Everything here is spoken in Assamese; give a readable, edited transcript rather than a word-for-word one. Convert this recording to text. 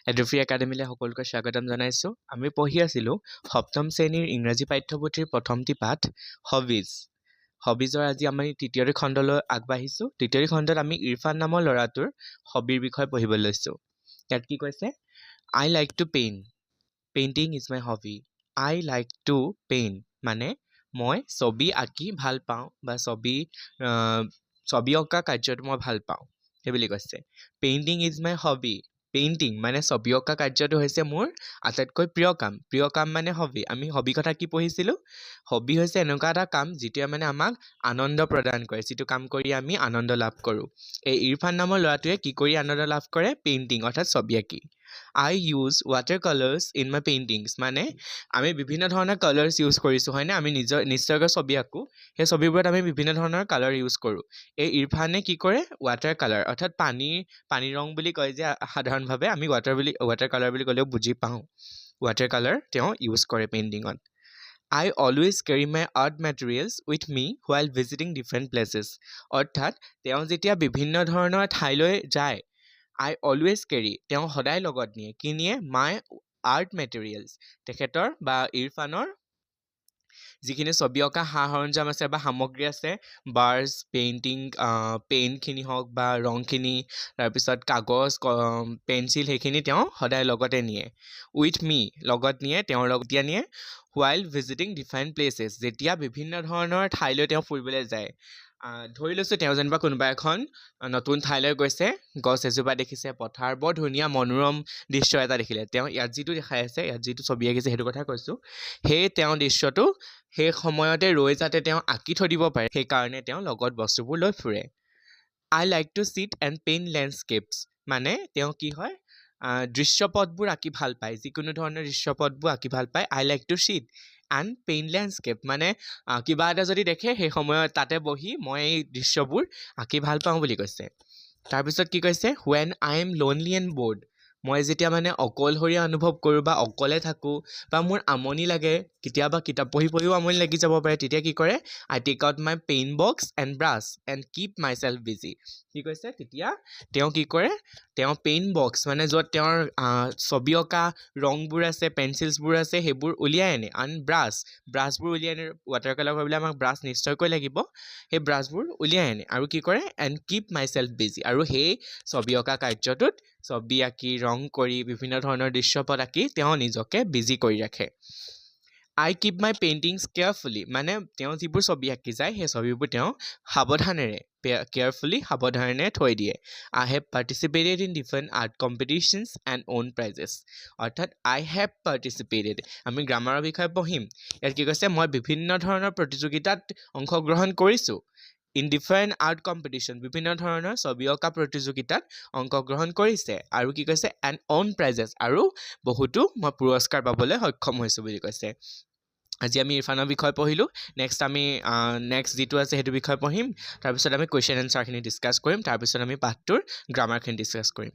এডুফ্ৰী একাডেমীলৈ সকলোকে স্বাগতম জনাইছোঁ। আমি পঢ়ি আছিলোঁ সপ্তম শ্ৰেণীৰ ইংৰাজী পাঠ্যপুথিৰ প্ৰথমটি পাঠ হবিজ। হবিজৰ আজি আমি তৃতীয়টি খণ্ডলৈ আগবাঢ়িছোঁ। তৃতীয়টি খণ্ডত আমি ইৰফান নামৰ ল'ৰাটোৰ হবিৰ বিষয়ে পঢ়িবলৈ লৈছোঁ। ইয়াত কি কৈছে? I like to paint. Painting is my hobby. I like to paint মানে মই ছবি আঁকি ভাল পাওঁ বা ছবি অঁকা কাৰ্যটো মই ভাল পাওঁ সেইবুলি কৈছে। Painting is my hobby. Painting মানে ছবি অঁকা কাৰ্যটো হৈছে মোৰ আটাইতকৈ প্ৰিয় কাম। প্ৰিয় কাম মানে হবি। আমি হবি কথা কি পঢ়িছিলোঁ? হবি হৈছে এনেকুৱা এটা কাম যিটোৱে মানে আমাক আনন্দ প্ৰদান কৰে, যিটো কাম কৰি আমি আনন্দ লাভ কৰোঁ। এই ইৰফান নামৰ ল'ৰাটোৱে কি কৰি আনন্দ লাভ কৰে? পেইণ্টিং অৰ্থাৎ ছবি আঁকি। I use water colours in my paintings মানে আমি বিভিন্ন ধৰণৰ কালাৰ্ছ ইউজ কৰিছোঁ হয়নে? আমি নিশ্চয়কৈ ছবি আঁকোঁ। সেই ছবিবোৰত আমি বিভিন্ন ধৰণৰ কালাৰ ইউজ কৰোঁ। এই ইৰফানে কি কৰে? ৱাটাৰ কালাৰ অৰ্থাৎ পানী ৰং বুলি কয় যে সাধাৰণভাৱে আমি ৱাটাৰ কালাৰ বুলি ক'লেও বুজি পাওঁ। ৱাটাৰ কালাৰ তেওঁ ইউজ কৰে পেইণ্টিঙত। I always carry my art materials with me while visiting different places. অৰ্থাৎ তেওঁ যেতিয়া বিভিন্ন ধৰণৰ ঠাইলৈ যায়, I always carry তেওঁ সদায় লগত নিয়ে। কি নিয়ে? My art materials তেখেতৰ বা ইৰফানৰ যিখিনি ছবি অঁকা সা সৰঞ্জাম আছে বা সামগ্ৰী আছে, বাৰ্ছ, পেইণ্টখিনি হওক বা ৰংখিনি, তাৰপিছত কাগজ, পেঞ্চিল সেইখিনি তেওঁ সদায় লগতে নিয়ে। উইথ মি লগত নিয়ে, তেওঁৰ লগত নিয়ে। while visiting different places যেতিয়া বিভিন্ন ধৰণৰ ঠাইলৈ তেওঁ ফুৰিবলৈ যায়। ধৰি লৈছোঁ তেওঁ যেনিবা কোনোবা এখন নতুন ঠাইলৈ গৈছে, গছ এজোপা দেখিছে, পথাৰ, বৰ ধুনীয়া মনোৰম দৃশ্য এটা দেখিলে। তেওঁ ইয়াত যিটো দেখাই আছে, ইয়াত যিটো ছবি আঁকিছে সেইটো কথা কৈছোঁ। সেই তেওঁ দৃশ্যটো সেই সময়তে ৰৈ যাতে তেওঁ আঁকি থৈ দিব পাৰে, সেইকাৰণে তেওঁ লগত বস্তুবোৰ লৈ ফুৰে। I like to sit and paint landscapes মানে তেওঁ কি হয়? দৃশ্যপটবোৰ আঁকি ভাল পায়। যিকোনো ধৰণৰ দৃশ্যপটবোৰ আঁকি ভাল পায়। I like to sit and paint landscape মানে কিবা এটা যদি দেখে সেই সময়ত তাতে বহি মই এই দৃশ্যবোৰ আঁকি ভাল পাওঁ বুলি কৈছে। তাৰপিছত কি কৈছে? When I am lonely and bored মই যেতিয়া মানে অকলশৰীয়া অনুভৱ কৰোঁ বা অকলে থাকোঁ বা মোৰ আমনি লাগে, কেতিয়াবা কিতাপ পঢ়িও আমনি লাগি যাব পাৰে, তেতিয়া কি কৰে? I take out my paint box and brush and keep myself busy. কি কৈছে? তেতিয়া তেওঁ কি কৰে? তেওঁ পেইণ্ট বক্স মানে য'ত তেওঁৰ ছবি অঁকা ৰংবোৰ আছে, পেঞ্চিলছবোৰ আছে, সেইবোৰ উলিয়াই আনে। আন ব্ৰাছবোৰ উলিয়াই আনে। ৱাটাৰ কালাৰ কৰিবলৈ আমাক ব্ৰাছ নিশ্চয়কৈ লাগিব। সেই ব্ৰাছবোৰ উলিয়াই আনে আৰু কি কৰে? And keep myself busy আৰু সেই ছবি অঁকা কাৰ্যটোত ছবি আঁকি, ৰং কৰি, বিভিন্ন ধৰণৰ দৃশ্যপট আঁকি তেওঁ নিজকে বিজি কৰি ৰাখে। আই কিপ মাই পেইণ্টিংছ কেয়াৰফুলি মানে তেওঁ যিবোৰ ছবি আঁকি যায় সেই ছবিবোৰ তেওঁ সাৱধানেৰে থৈ দিয়ে। I have participated in different art competitions and won prizes অৰ্থাৎ আই হেভ পাৰ্টিচিপেটেড আমি গ্ৰামাৰৰ বিষয়ে পঢ়িম। ইয়াত কি কৈছে? মই বিভিন্ন ধৰণৰ প্ৰতিযোগিতাত অংশগ্ৰহণ কৰিছোঁ। ইন ডিফাৰেণ্ট আৰ্ট কম্পিটিশ্যন বিভিন্ন ধৰণৰ ছবি অঁকা প্ৰতিযোগিতাত অংশগ্ৰহণ কৰিছে। আৰু কি কৈছে? এণ্ড অ'ন প্ৰাইজেছ আৰু বহুতো মই পুৰস্কাৰ পাবলৈ সক্ষম হৈছোঁ বুলি কৈছে। আজি আমি ইৰফানৰ বিষয়ে পঢ়িলোঁ। নেক্সট যিটো আছে সেইটো বিষয়ে পঢ়িম। তাৰপিছত আমি কুৱেশ্যন এনচাৰখিনি ডিছকাছ কৰিম। তাৰপিছত আমি পাঠটোৰ গ্ৰামাৰখিনি ডিছকাছ কৰিম।